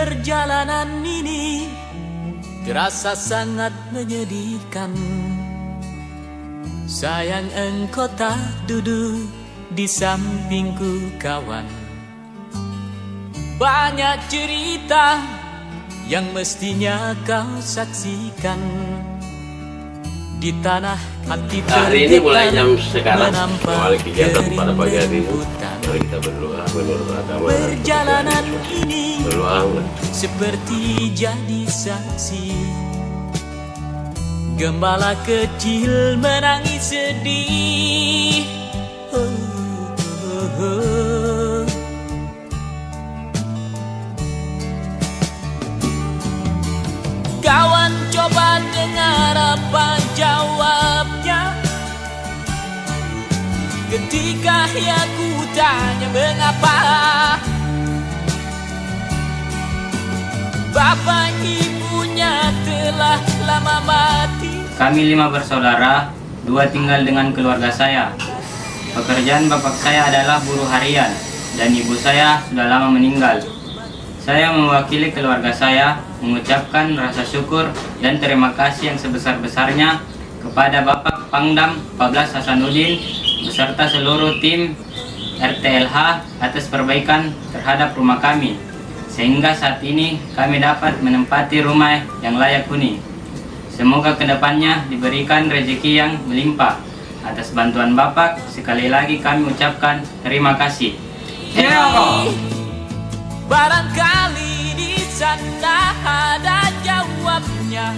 Perjalanan ini terasa sangat menyedihkan. Sayang engkau tak duduk di sampingku kawan. Banyak cerita yang mestinya kau saksikan. Di tanah hati hari ini mulai jam sekarang menampak kegiatan pada pagi hari ini. keributan. Mari kita berdoa menurut agama. Perjalanan ini Berdoa. seperti jadi saksi. Gembala kecil menangis sedih. Kawan coba dengar apa jawabnya ketika aku tanya mengapa bapak ibunya telah lama mati. Kami 5 bersaudara, 2 tinggal dengan keluarga saya. Pekerjaan bapak saya adalah buruh harian dan ibu saya sudah lama meninggal. Saya mewakili keluarga saya mengucapkan rasa syukur dan terima kasih yang sebesar-besarnya kepada Bapak Pangdam 14 Hasanuddin beserta seluruh tim RTLH atas perbaikan terhadap rumah kami, sehingga saat ini kami dapat menempati rumah yang layak huni. Semoga kedepannya diberikan rezeki yang melimpah. Atas bantuan Bapak, sekali lagi kami ucapkan terima kasih. Barangkali di sana ada jawabnya.